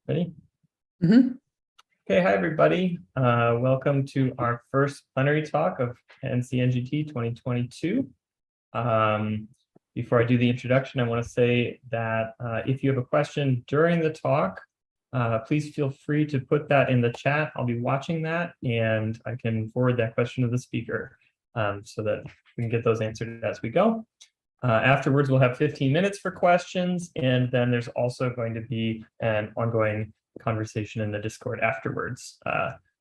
Ready? Mm-hmm. Okay, hi everybody. Welcome to our first plenary talk of NCNGT 2022. Before I do the introduction, I want to say that if you have a question during the talk, please feel free to put that in the chat. I'll be watching that and I can forward that question to the speaker so that we can get those answered as we go. Afterwards, we'll have 15 minutes for questions, and then there's also going to be an ongoing conversation in the Discord afterwards,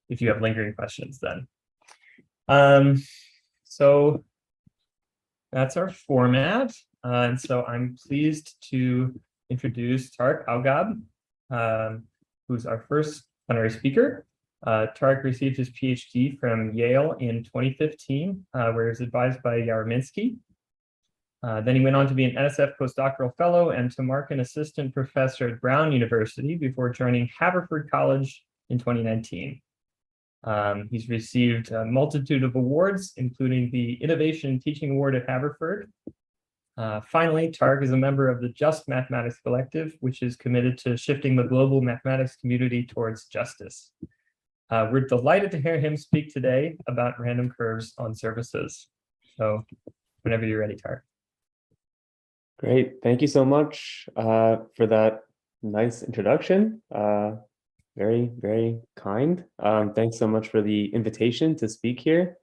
if you have lingering questions then. So that's our format. And so I'm pleased to introduce Tarik Aougab, who's our first plenary speaker. Tarik received his PhD from Yale in 2015, where he was advised by Yareminsky. Then he went on to be an NSF postdoctoral fellow and Tamarkin assistant professor at Brown University before joining Haverford College in 2019. He's received a multitude of awards, including the Innovation in Teaching Award at Haverford. Finally, Tarik is a member of the Just Mathematics Collective, which is committed to shifting the global mathematics community towards justice. We're delighted to hear him speak today about random curves on surfaces. So whenever you're ready, Tarik. Great. Thank you so much for that nice introduction. Very, very kind. Thanks so much for the invitation to speak here.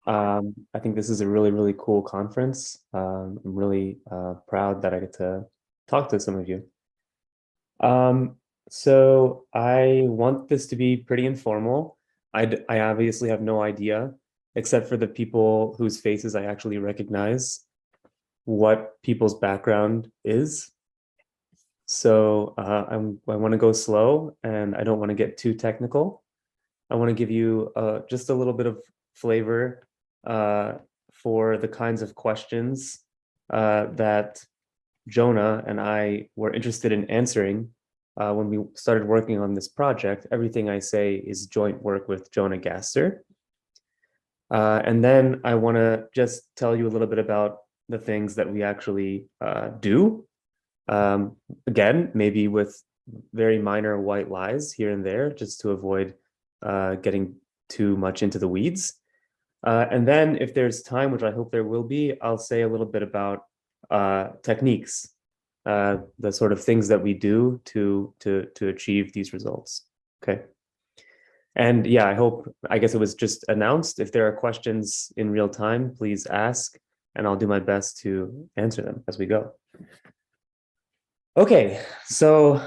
I think this is a really, really cool conference. I'm really proud that I get to talk to some of you. So I want this to be pretty informal. I obviously have no idea, except for the people whose faces I actually recognize, what people's background is. So I want to go slow and I don't want to get too technical. I want to give you just a little bit of flavor for the kinds of questions that Jonah and I were interested in answering when we started working on this project. Everything I say is joint work with Jonah Gaster. And then I want to just tell you a little bit about the things that we actually do. Again, maybe with very minor white lies here and there, just to avoid getting too much into the weeds. And then if there's time, which I hope there will be, I'll say a little bit about techniques, the sort of things that we do to achieve these results. Okay. And yeah, I guess it was just announced. If there are questions in real time, please ask, and I'll do my best to answer them as we go. Okay, so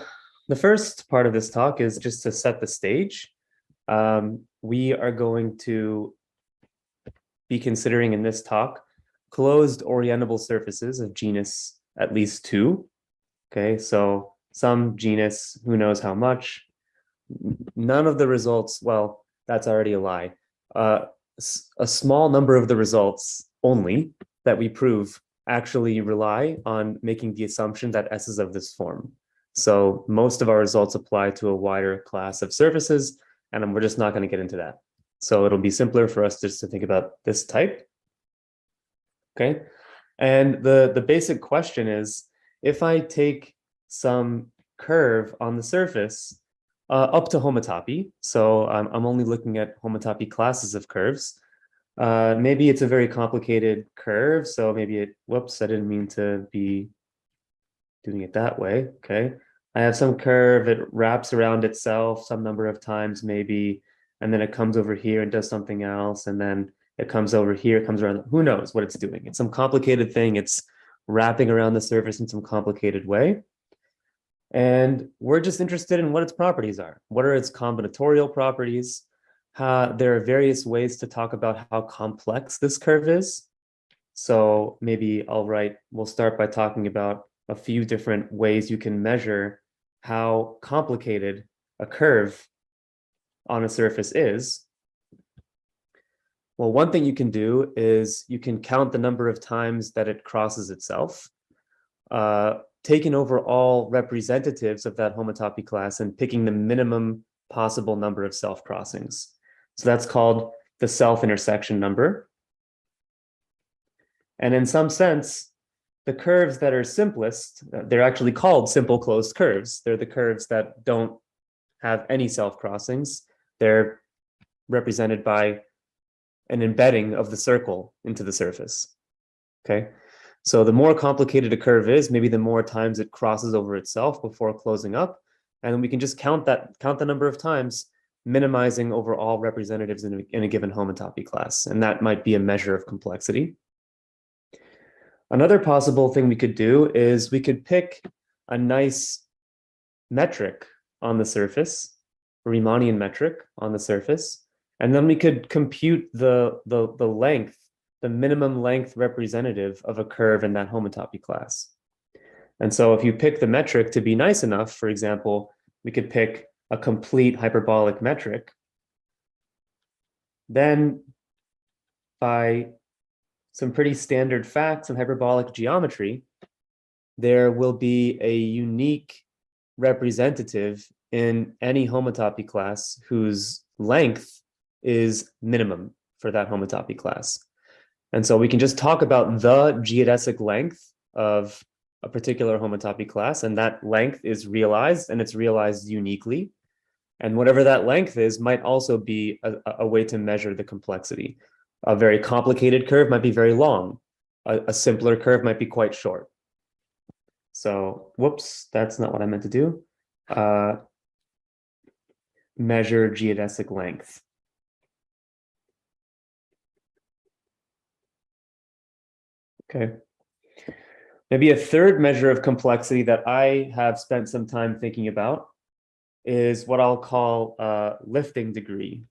the first part of this talk is just to set the stage. We are going to be considering in this talk closed orientable surfaces of genus at least 2. Okay, so some genus, who knows how much. None of the results, well, that's already a lie. A small number of the results only that we prove actually rely on making the assumption that S is of this form. So most of our results apply to a wider class of surfaces, and we're just not going to get into that. So it'll be simpler for us just to think about this type. Okay, and the basic question is, if I take some curve on the surface up to homotopy, so I'm only looking at homotopy classes of curves. Maybe it's a very complicated curve, so maybe whoops, I didn't mean to be doing it that way. Okay, I have some curve, it wraps around itself some number of times maybe, and then it comes over here and does something else, and then it comes over here, it comes around, who knows what it's doing. It's some complicated thing, it's wrapping around the surface in some complicated way. And we're just interested in what its properties are. What are its combinatorial properties? There are various ways to talk about how complex this curve is. So maybe we'll start by talking about a few different ways you can measure how complicated a curve on a surface is. Well, one thing you can do is you can count the number of times that it crosses itself, taking over all representatives of that homotopy class and picking the minimum possible number of self-crossings. So that's called the self-intersection number. And in some sense, the curves that are simplest, they're actually called simple closed curves. They're the curves that don't have any self-crossings. They're represented by an embedding of the circle into the surface. Okay, so the more complicated a curve is, maybe the more times it crosses over itself before closing up, and we can just count the number of times, minimizing over all representatives in a given homotopy class, and that might be a measure of complexity. Another possible thing we could do is we could pick a nice metric on the surface, a Riemannian metric on the surface, and then we could compute the length, the minimum length representative of a curve in that homotopy class. And so if you pick the metric to be nice enough, for example, we could pick a complete hyperbolic metric. Then by some pretty standard facts in hyperbolic geometry, there will be a unique representative in any homotopy class whose length is minimum for that homotopy class. And so we can just talk about the geodesic length of a particular homotopy class, and that length is realized, and it's realized uniquely. And whatever that length is might also be a way to measure the complexity. A very complicated curve might be very long. A simpler curve might be quite short. So, whoops, that's not what I meant to do. Measure geodesic length. Okay. Maybe a third measure of complexity that I have spent some time thinking about is what I'll call lifting degree.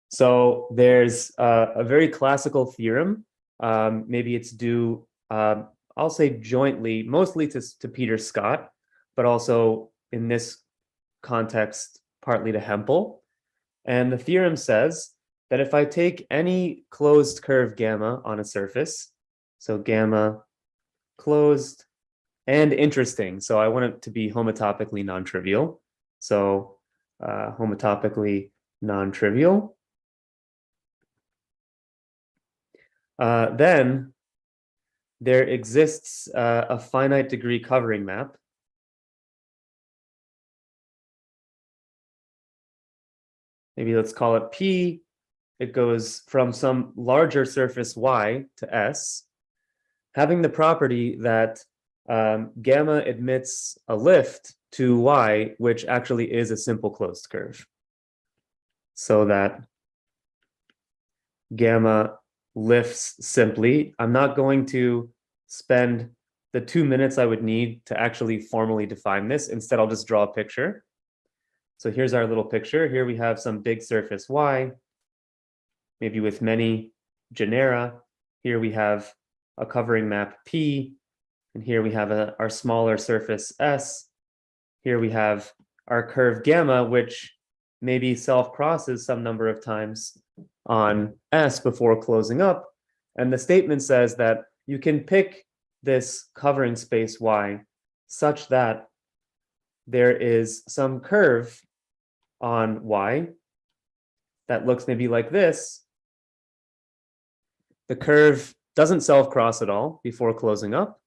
So there's a very classical theorem. Maybe it's due, I'll say jointly, mostly to Peter Scott, but also in this context, partly to Hempel. And the theorem says that if I take any closed curve gamma on a surface, so gamma closed and interesting, so I want it to be homotopically non-trivial. So homotopically non-trivial. Then there exists a finite degree covering map. Maybe let's call it P. It goes from some larger surface Y to S, having the property that gamma admits a lift to Y, which actually is a simple closed curve. So that gamma lifts simply. I'm not going to spend the 2 minutes I would need to actually formally define this. Instead, I'll just draw a picture. So here's our little picture. Here we have some big surface Y, maybe with many genera. Here we have a covering map P, and here we have our smaller surface S. Here we have our curve gamma, which maybe self-crosses some number of times on S before closing up. And the statement says that you can pick this covering space Y such that there is some curve on Y that looks maybe like this. The curve doesn't self-cross at all before closing up.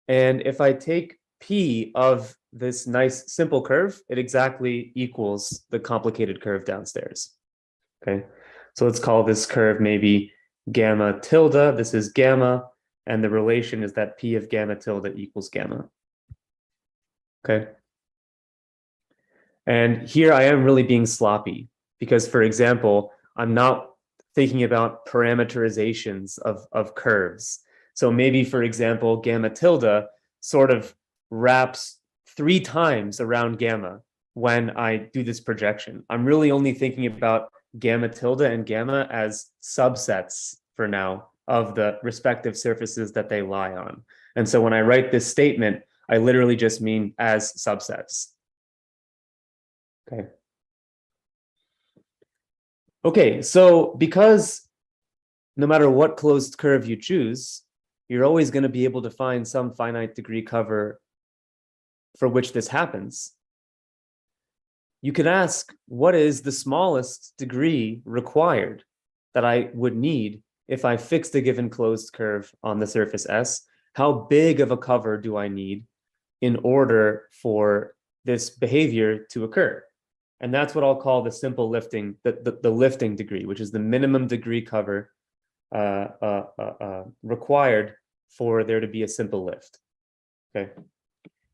And if I take P of this nice simple curve, it exactly equals the complicated curve downstairs. Okay, so let's call this curve maybe gamma tilde. This is gamma, and the relation is that P of gamma tilde equals gamma. Okay. And here I am really being sloppy because, for example, I'm not thinking about parameterizations of curves. So maybe, for example, gamma tilde sort of wraps 3 times around gamma when I do this projection. I'm really only thinking about gamma tilde and gamma as subsets for now of the respective surfaces that they lie on. And so when I write this statement, I literally just mean as subsets. Okay. Okay, so because no matter what closed curve you choose, you're always going to be able to find some finite degree cover for which this happens. You can ask, what is the smallest degree required that I would need if I fixed a given closed curve on the surface S? How big of a cover do I need in order for this behavior to occur. And that's what I'll call the simple lifting, the lifting degree, which is the minimum degree cover required for there to be a simple lift. Okay.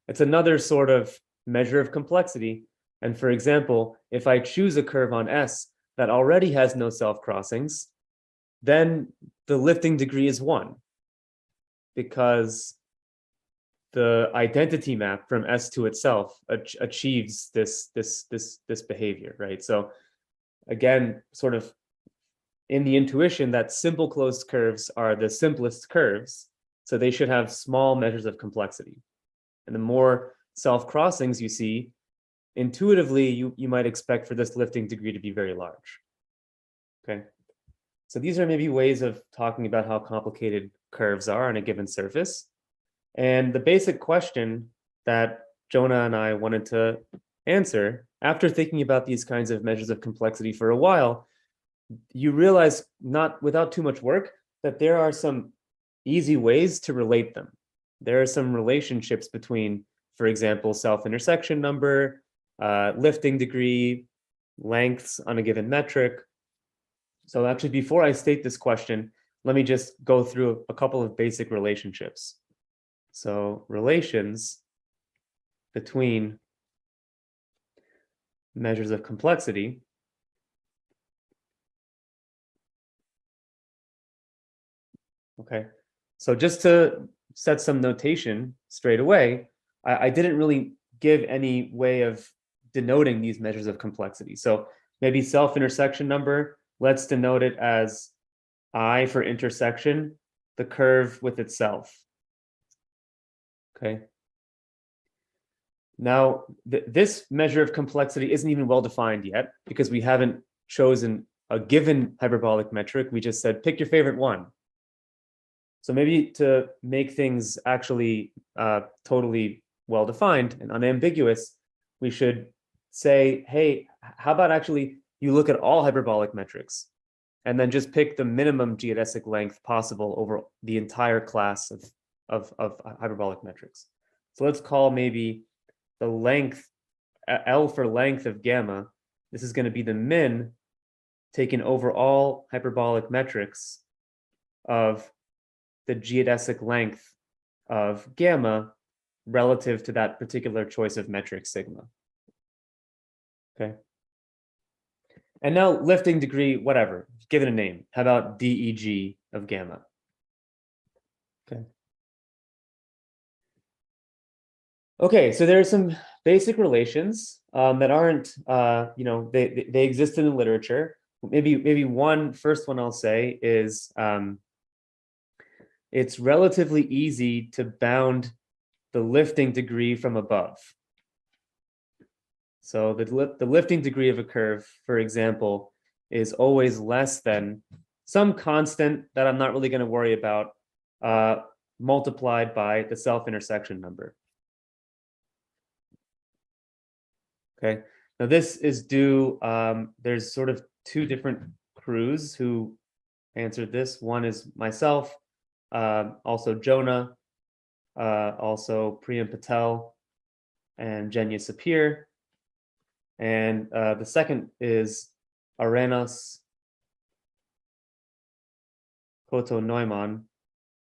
It's another sort of measure of complexity. And for example, if I choose a curve on S that already has no self-crossings, then the lifting degree is 1, because the identity map from S to itself achieves this behavior, right? So again, sort of in the intuition that simple closed curves are the simplest curves, so they should have small measures of complexity. And the more self-crossings you see, intuitively, you might expect for this lifting degree to be very large. Okay. So these are maybe ways of talking about how complicated curves are on a given surface. And the basic question that Jonah and I wanted to answer, after thinking about these kinds of measures of complexity for a while, you realize, not without too much work, that there are some easy ways to relate them. There are some relationships between, for example, self-intersection number, lifting degree, lengths on a given metric. So actually, before I state this question, let me just go through a couple of basic relationships. So relations between measures of complexity Okay, so just to set some notation straight away, I didn't really give any way of denoting these measures of complexity. So maybe self-intersection number, let's denote it as I for intersection, the curve with itself. Okay. Now, this measure of complexity isn't even well defined yet because we haven't chosen a given hyperbolic metric. We just said, pick your favorite one. So maybe to make things actually totally well defined and unambiguous, we should say, hey, how about actually you look at all hyperbolic metrics and then just pick the minimum geodesic length possible over the entire class of hyperbolic metrics. So let's call maybe the length, L for length of gamma, this is going to be the min taken over all hyperbolic metrics of the geodesic length of gamma relative to that particular choice of metric sigma. Okay. And now lifting degree, whatever, give it a name. How about DEG of gamma? Okay. Okay, so there are some basic relations that aren't, they exist in the literature. Maybe one first one I'll say is it's relatively easy to bound the lifting degree from above. So the lifting degree of a curve, for example, is always less than some constant that I'm not really going to worry about, multiplied by the self-intersection number. Okay, now this is due, there's sort of two different crews who answered this. One is myself, also Jonah, also Priyam Patel, and Jenya Sapir. And the second is Arenas Koto Neumann.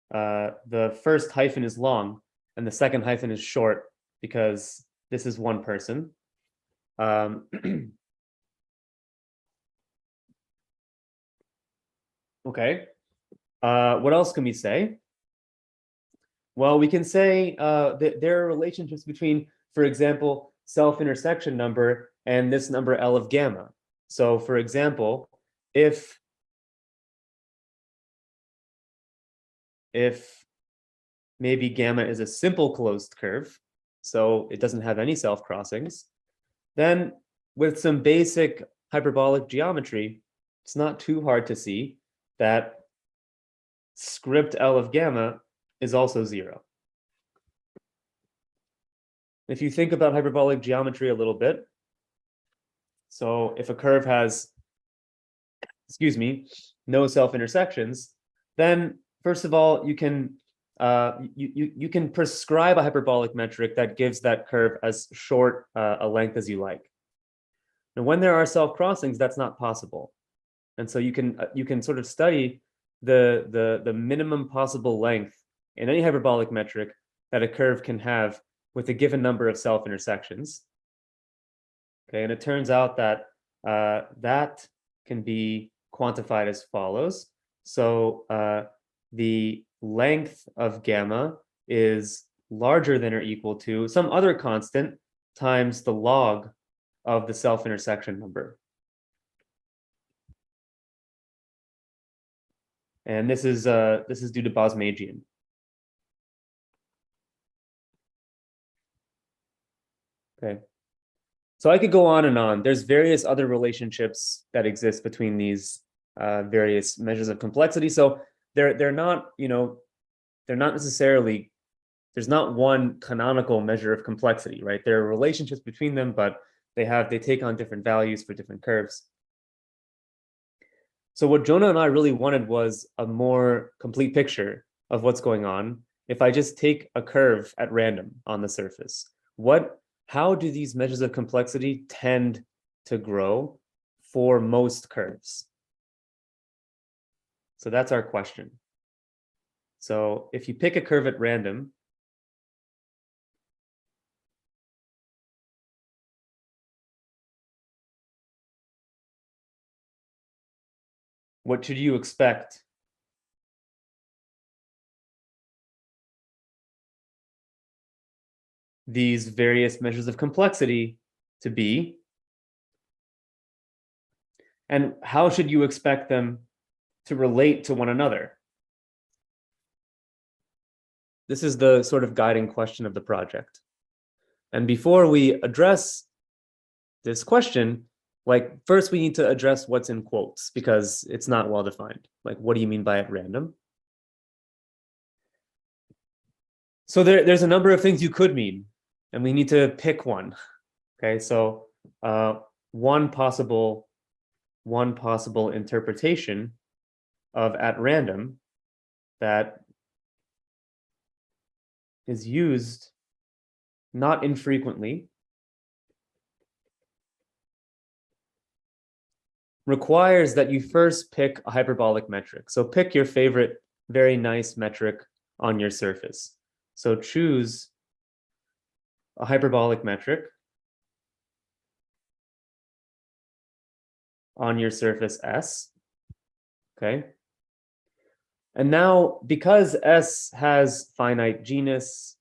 The first hyphen is long, and the second hyphen is short because this is one person. Okay. What else can we say? Well, we can say that there are relationships between, for example, self-intersection number and this number L of gamma. So, for example, if maybe gamma is a simple closed curve, so it doesn't have any self-crossings, then with some basic hyperbolic geometry, it's not too hard to see that script L of gamma is also 0. If you think about hyperbolic geometry a little bit, so if a curve has, no self-intersections, then first of all, you can you can prescribe a hyperbolic metric that gives that curve as short a length as you like. Now, when there are self-crossings, that's not possible. And so you can sort of study the minimum possible length in any hyperbolic metric that a curve can have with a given number of self-intersections. Okay, and it turns out that that can be quantified as follows. So the length of gamma is larger than or equal to some other constant times the log of the self-intersection number. And this is due to Bosmagian. Okay. So I could go on and on. There's various other relationships that exist between these various measures of complexity. So they're not, they're not necessarily, there's not one canonical measure of complexity, right? There are relationships between them, but they take on different values for different curves. So what Jonah and I really wanted was a more complete picture of what's going on. If I just take a curve at random on the surface, how do these measures of complexity tend to grow for most curves? So that's our question. So if you pick a curve at random, what should you expect these various measures of complexity to be? And how should you expect them to relate to one another? This is the sort of guiding question of the project. And before we address this question, first we need to address what's in quotes because it's not well defined. What do you mean by at random? So there's a number of things you could mean, and we need to pick one. Okay, so one possible interpretation of at random that is used not infrequently requires that you first pick a hyperbolic metric. So pick your favorite very nice metric on your surface. So choose a hyperbolic metric on your surface S. Okay. And now, because S has finite genus,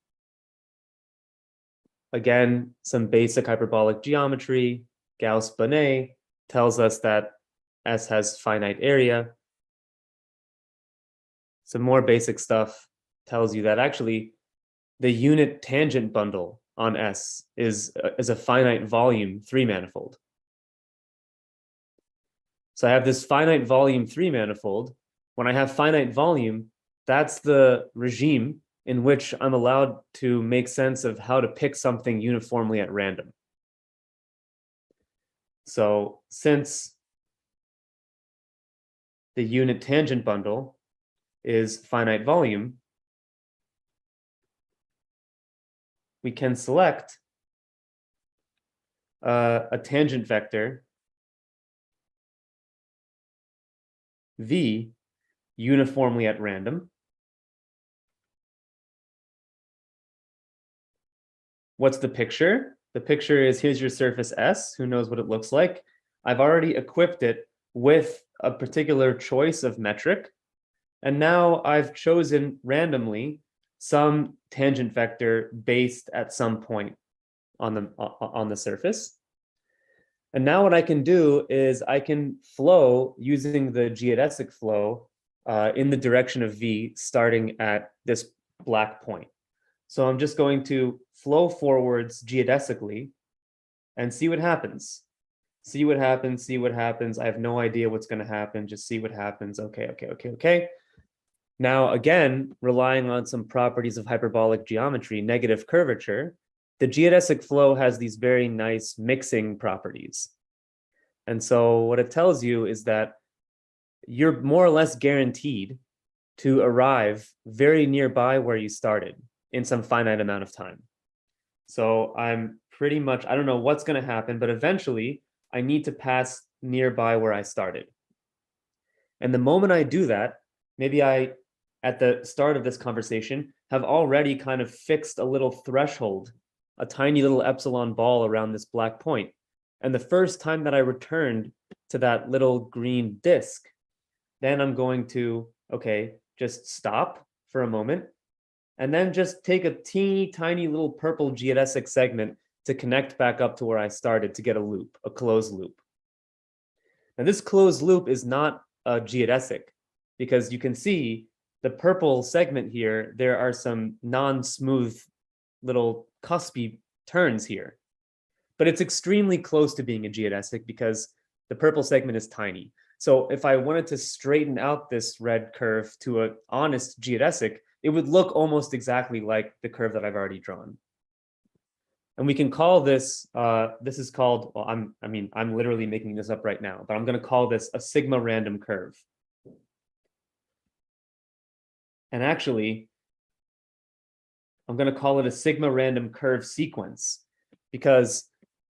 again, some basic hyperbolic geometry, Gauss-Bonnet tells us that S has finite area. Some more basic stuff tells you that actually the unit tangent bundle on S is a finite volume 3-manifold. So I have this finite volume 3-manifold. When I have finite volume, that's the regime in which I'm allowed to make sense of how to pick something uniformly at random. So since the unit tangent bundle is finite volume, we can select a tangent vector V uniformly at random. What's the picture? The picture is, here's your surface S. Who knows what it looks like? I've already equipped it with a particular choice of metric. And now I've chosen randomly some tangent vector based at some point on the surface. And now what I can do is I can flow using the geodesic flow in the direction of V starting at this black point. So I'm just going to flow forwards geodesically and see what happens. See what happens, see what happens. I have no idea what's going to happen. Just see what happens. Okay. Now, again, relying on some properties of hyperbolic geometry, negative curvature, the geodesic flow has these very nice mixing properties. And so what it tells you is that you're more or less guaranteed to arrive very nearby where you started in some finite amount of time. So I'm pretty much, I don't know what's going to happen, but eventually I need to pass nearby where I started. And the moment I do that, maybe I, at the start of this conversation, have already kind of fixed a little threshold, a tiny little epsilon ball around this black point. And the first time that I returned to that little green disk, then I'm going to, okay, just stop for a moment, and then just take a teeny tiny little purple geodesic segment to connect back up to where I started to get a loop, a closed loop. And this closed loop is not a geodesic, because you can see the purple segment here, there are some non-smooth little cuspy turns here. But it's extremely close to being a geodesic because the purple segment is tiny. So if I wanted to straighten out this red curve to an honest geodesic, it would look almost exactly like the curve that I've already drawn. And we can call this, this is called, well, I'm literally making this up right now, but I'm going to call this a sigma random curve. And actually, I'm going to call it a sigma random curve sequence, because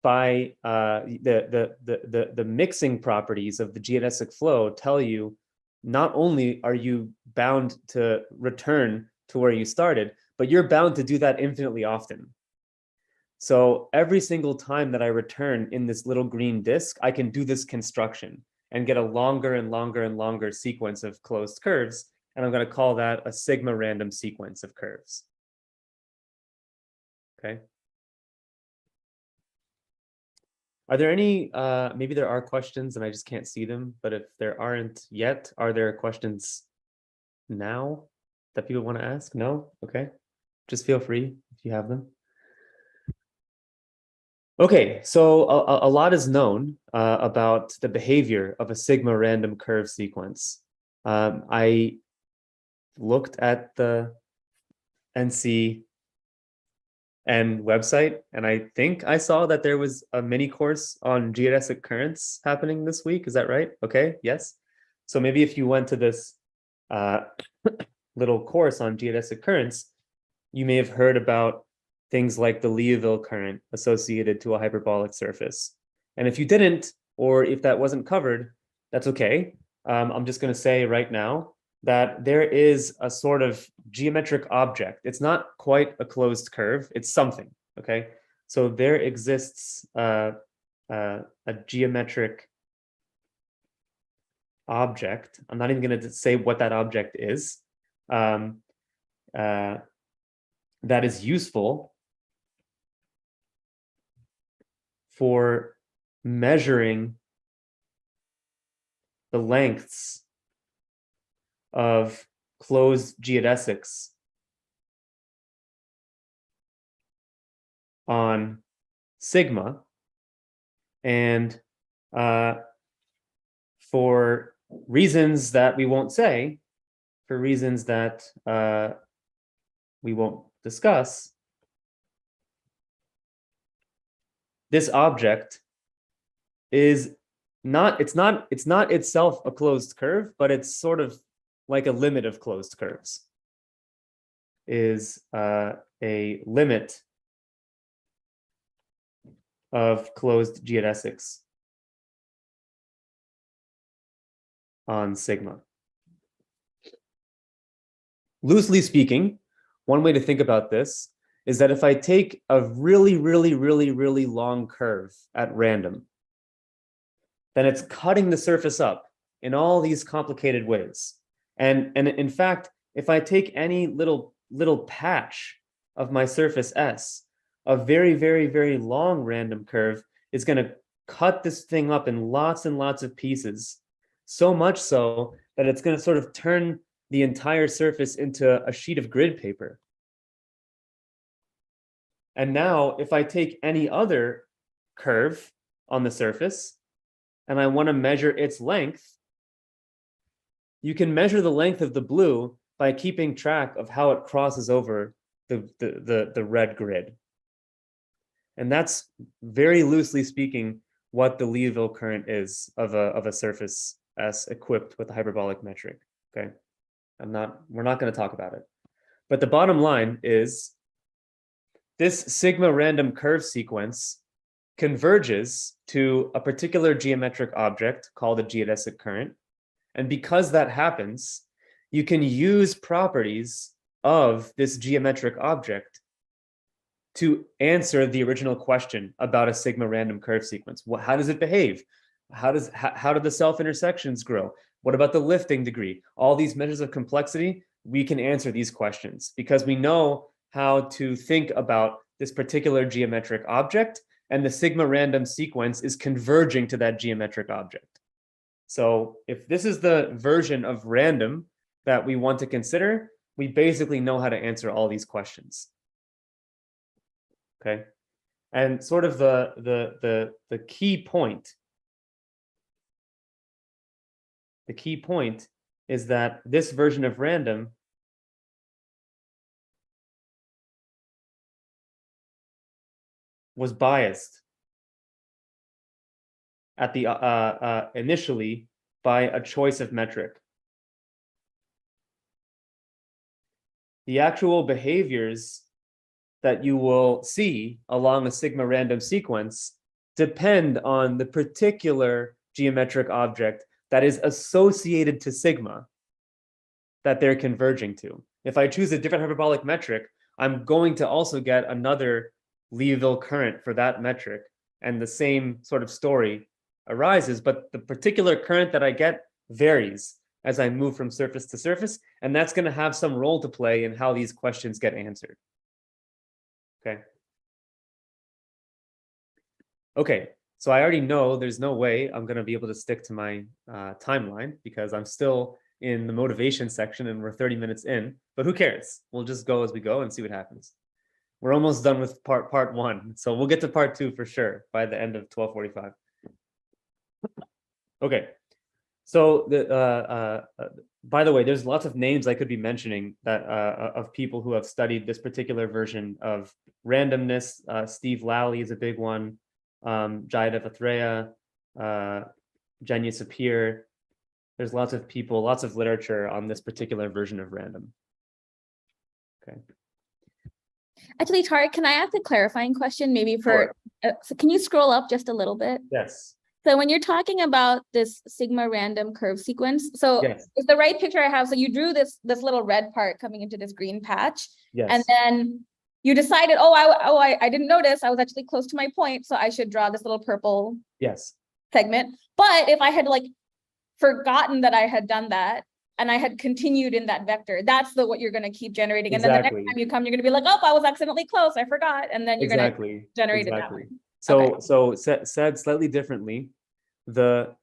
by the mixing properties of the geodesic flow tell you not only are you bound to return to where you started, but you're bound to do that infinitely often. So every single time that I return in this little green disk, I can do this construction and get a longer and longer and longer sequence of closed curves. And I'm going to call that a sigma random sequence of curves. Okay. Are there any, maybe there are questions and I just can't see them, but if there aren't yet, are there questions now that people want to ask? No? Okay. Just feel free if you have them. Okay, so a lot is known about the behavior of a sigma random curve sequence. I looked at the NCNGT website, and I think I saw that there was a mini course on geodesic currents happening this week. Is that right? Okay, yes. So maybe if you went to this little course on geodesic currents, you may have heard about things like the Liouville current associated to a hyperbolic surface. And if you didn't, or if that wasn't covered, that's okay. I'm just going to say right now that there is a sort of geometric object. It's not quite a closed curve. It's something, okay? So there exists a geometric object. I'm not even going to say what that object is. That is useful for measuring the lengths of closed geodesics on sigma, and for reasons that we won't say, for reasons that we won't discuss, this object is not, it's not itself a closed curve, but it's sort of like a limit of closed curves, is a limit of closed geodesics on sigma. Loosely speaking, one way to think about this is that if I take a really long curve at random, then it's cutting the surface up in all these complicated ways. And in fact, if I take any little patch of my surface S, a very long random curve is going to cut this thing up in lots and lots of pieces, so much so that it's going to sort of turn the entire surface into a sheet of grid paper. And now if I take any other curve on the surface and I want to measure its length, you can measure the length of the blue by keeping track of how it crosses over the red grid. And that's, very loosely speaking, what the Liouville current is of a surface S equipped with a hyperbolic metric. Okay. we're not going to talk about it. But the bottom line is this sigma random curve sequence converges to a particular geometric object called a geodesic current. And because that happens, you can use properties of this geometric object to answer the original question about a sigma random curve sequence. How does it behave? How do the self-intersections grow? What about the lifting degree? All these measures of complexity, we can answer these questions because we know how to think about this particular geometric object, and the sigma random sequence is converging to that geometric object. So if this is the version of random that we want to consider, we basically know how to answer all these questions. Okay, and sort of the key point. The key point is that this version of random was biased at the initially by a choice of metric. The actual behaviors that you will see along a sigma random sequence depend on the particular geometric object that is associated to sigma that they're converging to. If I choose a different hyperbolic metric, I'm going to also get another Liouville current for that metric, and the same sort of story arises, but the particular current that I get varies as I move from surface to surface, and that's going to have some role to play in how these questions get answered. Okay, so I already know there's no way I'm going to be able to stick to my timeline because I'm still in the motivation section and we're 30 minutes in, but who cares? We'll just go as we go and see what happens. We're almost done with part one, so we'll get to part two for sure by the end of 12:45. Okay, so by the way, there's lots of names I could be mentioning that of people who have studied this particular version of randomness. Steve Lally is a big one. Jaydev Athreya, Jenya Sapir. There's lots of people, lots of literature on this particular version of random. Okay. Actually, Tarik, can I ask a clarifying question maybe for, so can you scroll up just a little bit? Yes. So when you're talking about this sigma random curve sequence, so yes. It's the right picture I have. So you drew this little red part coming into this green patch. Yes. And then you decided, I didn't notice, I was actually close to my point, so I should draw this little purple yes. segment. But if I had like forgotten that I had done that, and I had continued in that vector, that's what you're going to keep generating. And then the next time you come, you're going to be like, oh, I was accidentally close, I forgot. And then you're going to generate it that way. So, okay. Said slightly differently, the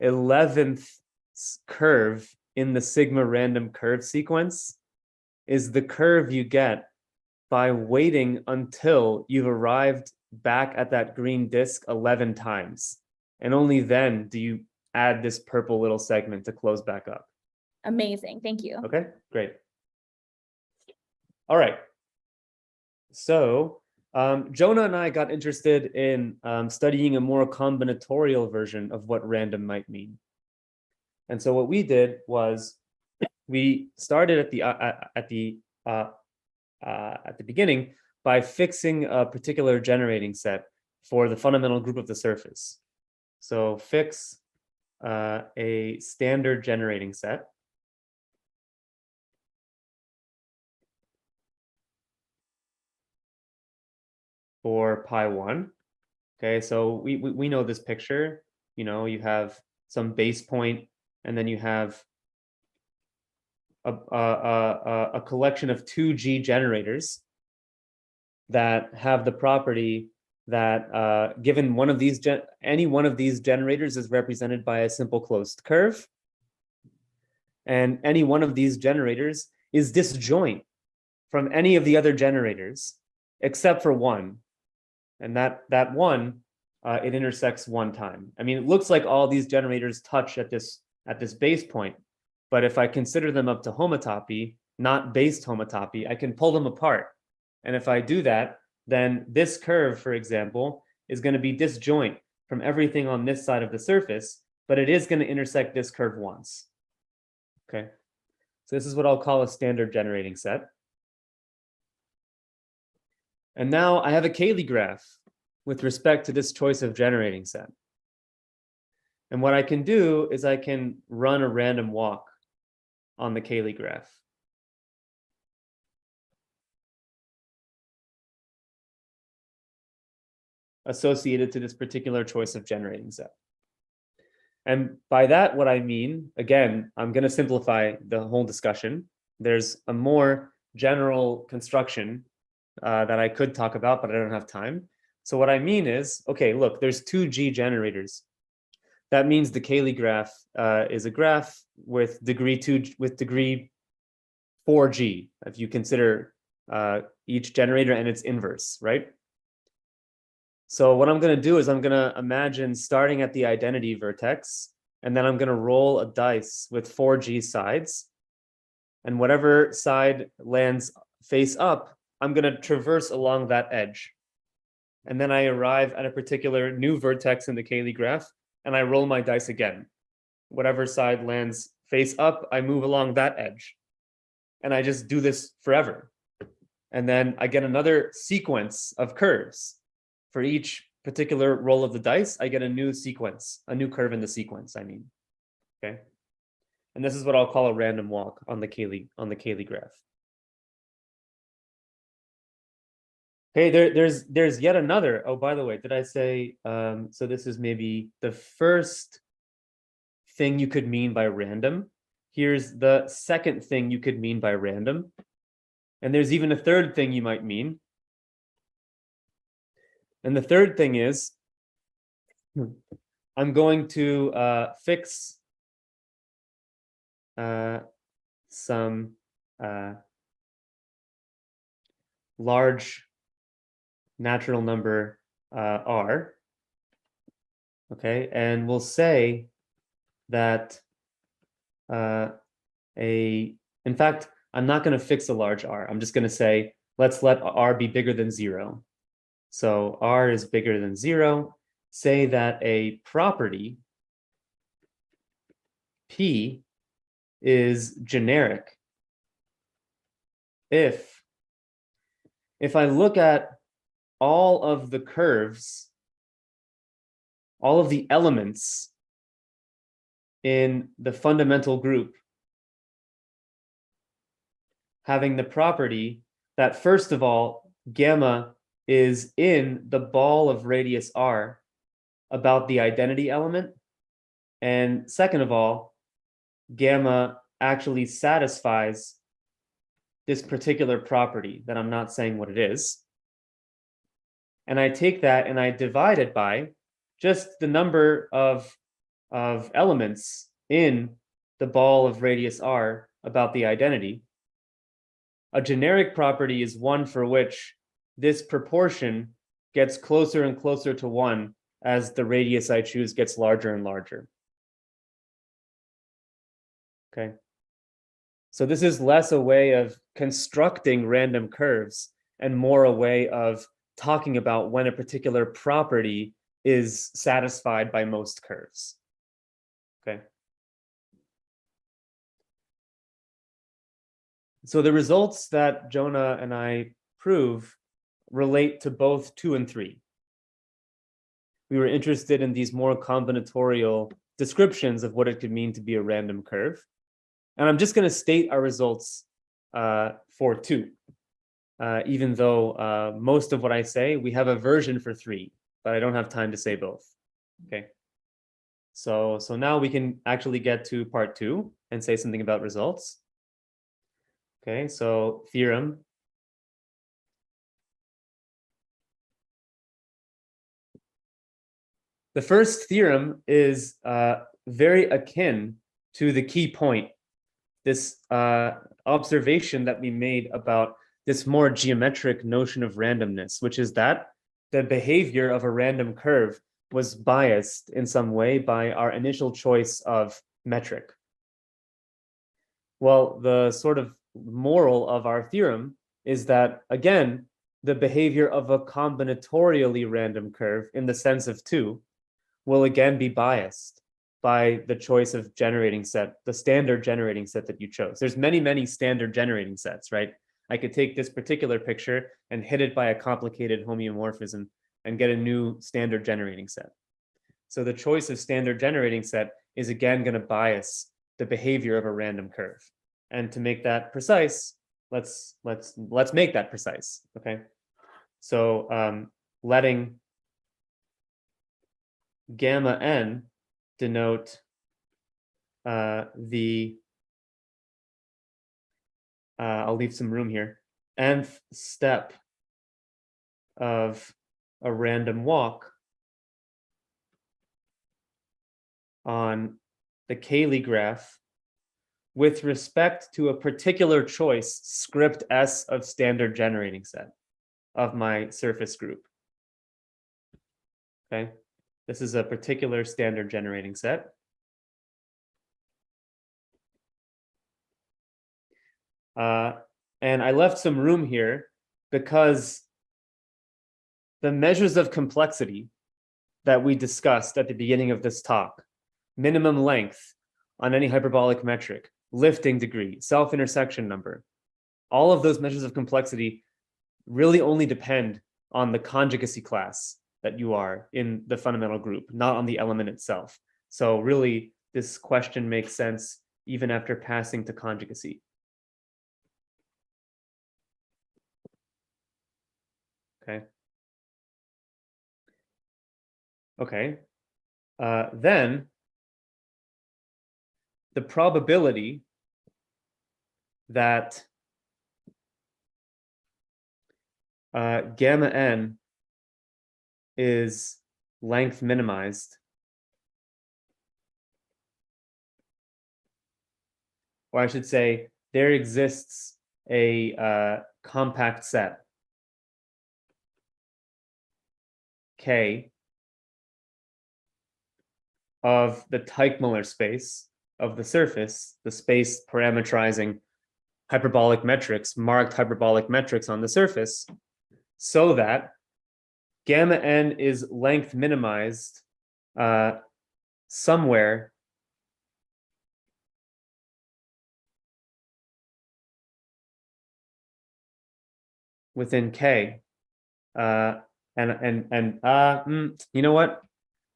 11th curve in the sigma random curve sequence is the curve you get by waiting until you've arrived back at that green disk 11 times. And only then do you add this purple little segment to close back up. Amazing. Thank you. Okay, great. All right. So Jonah and I got interested in studying a more combinatorial version of what random might mean. And so what we did was we started at the beginning by fixing a particular generating set for the fundamental group of the surface. So fix a standard generating set. For pi1. Okay, so we know this picture. You know, you have some base point, and then you have a collection of 2G generators that have the property that given one of these any one of these generators is represented by a simple closed curve, and any one of these generators is disjoint from any of the other generators except for one. And that one, it intersects one time. I mean, it looks like all these generators touch at this base point, but if I consider them up to homotopy, not based homotopy, I can pull them apart. And if I do that, then this curve, for example, is going to be disjoint from everything on this side of the surface, but it is going to intersect this curve once. Okay. So this is what I'll call a standard generating set. And now I have a Cayley graph with respect to this choice of generating set. And what I can do is I can run a random walk on the Cayley graph. Associated to this particular choice of generating set. And by that, what I mean, again, I'm going to simplify the whole discussion. There's a more general construction that I could talk about, but I don't have time. So what I mean is, okay, look, there's two G generators. That means the Cayley graph is a graph with degree 4G, if you consider each generator and its inverse, right? So what I'm going to do is I'm going to imagine starting at the identity vertex, and then I'm going to roll a dice with 4G sides. And whatever side lands face up, I'm going to traverse along that edge. And then I arrive at a particular new vertex in the Cayley graph, and I roll my dice again. Whatever side lands face up, I move along that edge. And I just do this forever. And then I get another sequence of curves. For each particular roll of the dice, I get a new sequence, a new curve in the sequence, I mean. Okay. And this is what I'll call a random walk on the Cayley graph. Okay, there's yet another. Oh, by the way, did I say so this is maybe the first thing you could mean by random. Here's the second thing you could mean by random. And there's even a third thing you might mean. And the third thing is, I'm going to fix some large natural number R. Okay, and we'll say that in fact, I'm not going to fix a large R. I'm just going to say, let's let R be bigger than 0. So R is bigger than 0. Say that a property P is generic if I look at all of the curves, all of the elements in the fundamental group having the property that, first of all, gamma is in the ball of radius R about the identity element. And second of all, gamma actually satisfies this particular property that I'm not saying what it is. And I take that and I divide it by just the number of elements in the ball of radius R about the identity. A generic property is one for which this proportion gets closer and closer to 1 as the radius I choose gets larger and larger. Okay. So this is less a way of constructing random curves and more a way of talking about when a particular property is satisfied by most curves. Okay. So the results that Jonah and I prove relate to both 2 and 3. We were interested in these more combinatorial descriptions of what it could mean to be a random curve. And I'm just going to state our results for 2, even though most of what I say, we have a version for 3, but I don't have time to say both. Okay. So now we can actually get to part 2 and say something about results. Okay, so theorem. The first theorem is very akin to the key point, this observation that we made about this more geometric notion of randomness, which is that the behavior of a random curve was biased in some way by our initial choice of metric. Well, the sort of moral of our theorem is that, again, the behavior of a combinatorially random curve in the sense of 2 will again be biased by the choice of generating set, the standard generating set that you chose. There's many, many standard generating sets, right? I could take this particular picture and hit it by a complicated homeomorphism and get a new standard generating set. So the choice of standard generating set is again going to bias the behavior of a random curve. And to make that precise, let's make that precise. Okay. So letting gamma n denote I'll leave some room here, nth step of a random walk on the Cayley graph with respect to a particular choice script S of standard generating set of my surface group. Okay, this is a particular standard generating set. And I left some room here because the measures of complexity that we discussed at the beginning of this talk, minimum length on any hyperbolic metric, lifting degree, self-intersection number, all of those measures of complexity really only depend on the conjugacy class that you are in the fundamental group, not on the element itself. So really, this question makes sense even after passing to conjugacy. Okay. Then the probability that gamma n is length minimized, or I should say there exists a compact set K of the Teichmuller space of the surface, the space parametrizing hyperbolic metrics, marked hyperbolic metrics on the surface, so that gamma n is length minimized somewhere within K. You know what?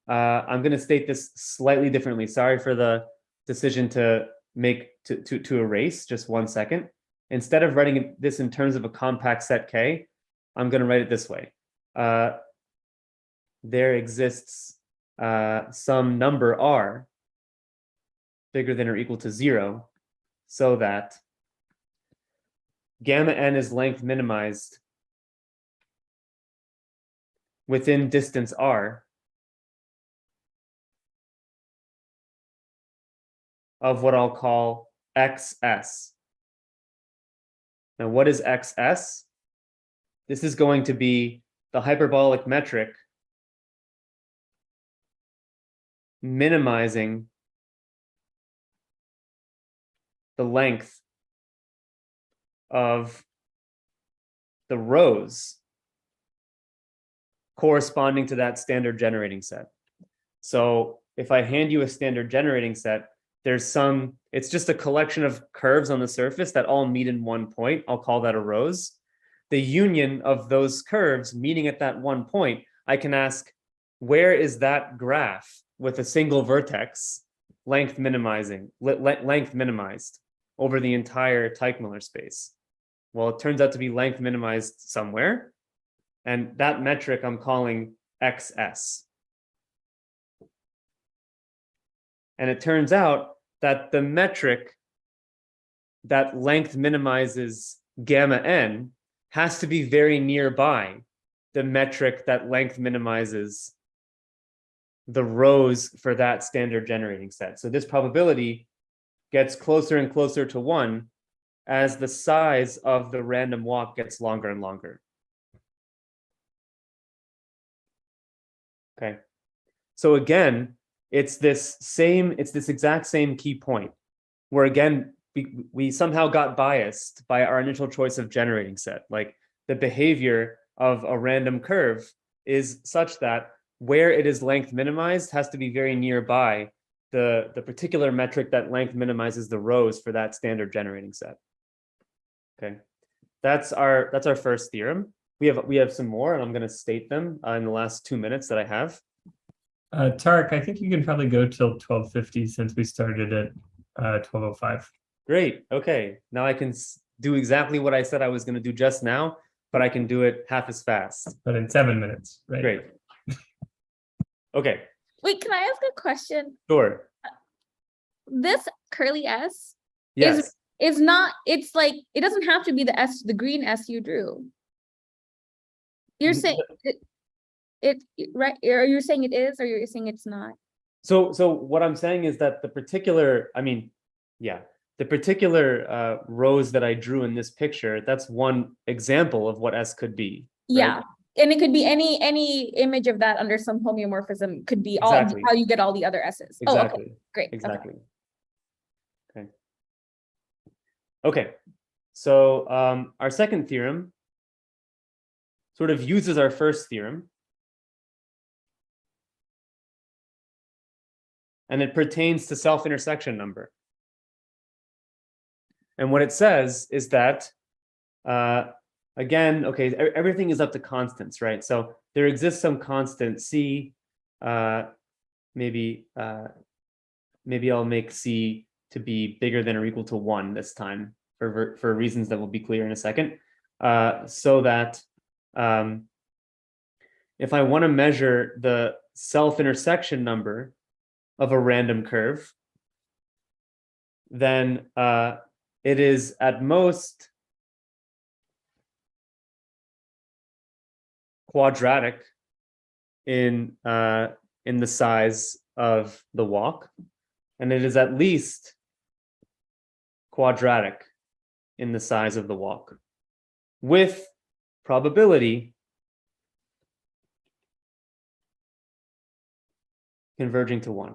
I'm going to state this slightly differently. Sorry for the decision to erase. Just 1 second. Instead of writing this in terms of a compact set K, I'm going to write it this way. There exists some number R bigger than or equal to 0, so that gamma n is length minimized within distance R of what I'll call XS. Now, what is XS? This is going to be the hyperbolic metric minimizing the length of the rows corresponding to that standard generating set. So if I hand you a standard generating set, it's just a collection of curves on the surface that all meet in one point. I'll call that a rose. The union of those curves meeting at that one point, I can ask, where is that graph with a single vertex length minimized over the entire Teichmuller space? Well, it turns out to be length minimized somewhere. And that metric I'm calling XS. And it turns out that the metric that length minimizes gamma n has to be very nearby the metric that length minimizes the rows for that standard generating set. So this probability gets closer and closer to 1 as the size of the random walk gets longer and longer. Okay. So again, it's this exact same key point where again, we somehow got biased by our initial choice of generating set. Like the behavior of a random curve is such that where it is length minimized has to be very nearby the particular metric that length minimizes the rows for that standard generating set. Okay, that's our first theorem. We have some more, and I'm going to state them in the last 2 minutes that I have. Tarik, I think you can probably go till 12:50 since we started at 12:05. Great. Okay, now I can do exactly what I said I was going to do just now, but I can do it half as fast. But in 7 minutes, right? Great. Okay. Wait, can I ask a question? Sure. This curly S Yes. is not, it's like, it doesn't have to be the green S you drew. You're saying right, or you're saying it is, or you're saying it's not? So what I'm saying is that the particular rows that I drew in this picture, that's one example of what S could be. Yeah. Right? And it could be any image of that under some homeomorphism, could be Exactly. all how you get all the other S's. Exactly. Oh, okay. Great. Exactly. Okay. So our second theorem sort of uses our first theorem, and it pertains to self-intersection number. And what it says is that, again, okay, everything is up to constants, right? So there exists some constant C. Maybe I'll make C to be bigger than or equal to 1 this time for reasons that will be clear in a second. So that if I want to measure the self-intersection number of a random curve, then it is at most quadratic in the size of the walk, and it is at least quadratic in the size of the walk, with probability converging to 1.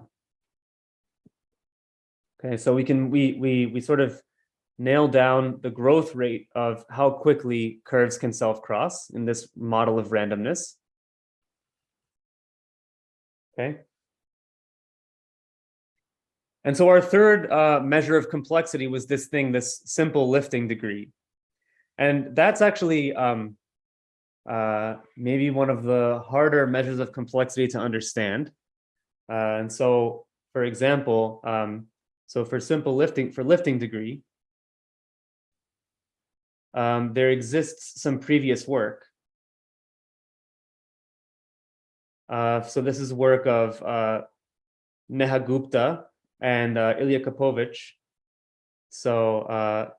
Okay, so we sort of nail down the growth rate of how quickly curves can self-cross in this model of randomness. Okay. And so our third measure of complexity was this simple lifting degree. And that's actually maybe one of the harder measures of complexity to understand. And so, for example, so for lifting degree, there exists some previous work. So this is work of Neha Gupta and Ilya Kapovich. So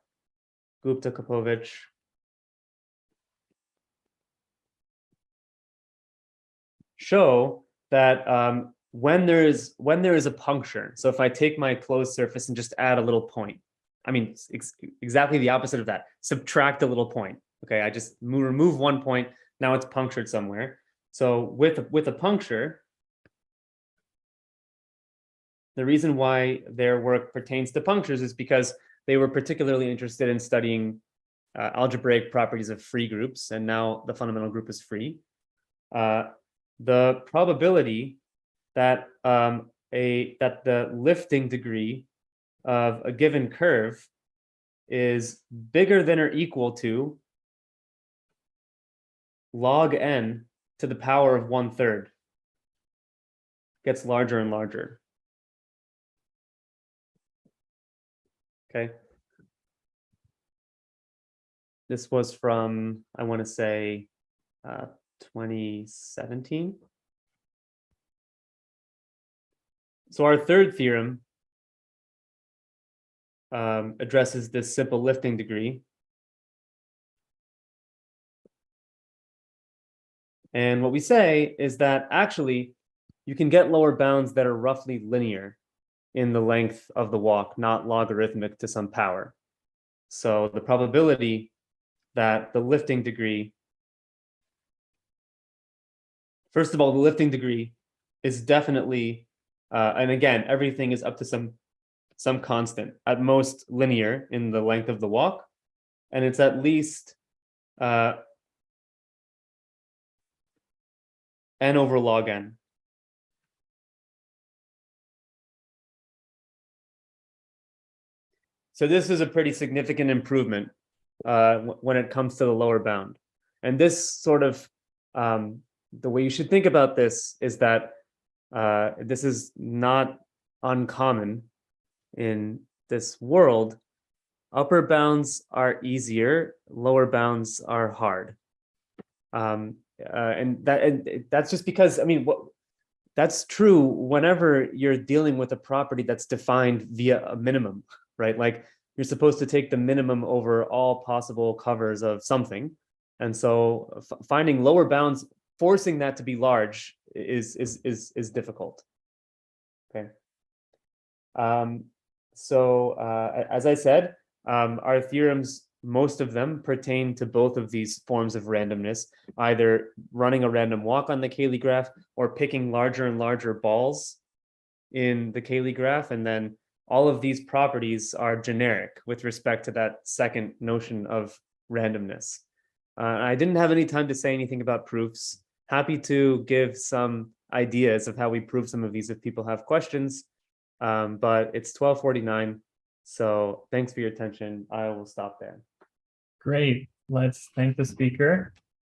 Gupta, Kapovich. Show that when there is a puncture, so if I take my closed surface and just add a little point, I mean exactly the opposite of that, subtract a little point. Okay, I just remove one point, now it's punctured somewhere. So with a puncture, the reason why their work pertains to punctures is because they were particularly interested in studying algebraic properties of free groups, and now the fundamental group is free. The probability that that the lifting degree of a given curve is bigger than or equal to log n to the power of 1/3 gets larger and larger. Okay. This was from, I want to say, 2017. So our third theorem addresses this simple lifting degree. And what we say is that actually you can get lower bounds that are roughly linear in the length of the walk, not logarithmic to some power. So the probability that the lifting degree, first of all, the lifting degree is definitely, and again, everything is up to some constant, at most linear in the length of the walk, and it's at least n over log n. So this is a pretty significant improvement when it comes to the lower bound. And this sort of, the way you should think about this is that this is not uncommon in this world. Upper bounds are easier, lower bounds are hard. And that's just because, I mean, that's true whenever you're dealing with a property that's defined via a minimum, right? Like you're supposed to take the minimum over all possible covers of something. And so finding lower bounds, forcing that to be large is difficult. Okay. As I said, our theorems, most of them pertain to both of these forms of randomness, either running a random walk on the Cayley graph or picking larger and larger balls in the Cayley graph. And then all of these properties are generic with respect to that second notion of randomness. I didn't have any time to say anything about proofs. Happy to give some ideas of how we prove some of these if people have questions, but it's 12:49. So thanks for your attention. I will stop there. Great. Let's thank the speaker.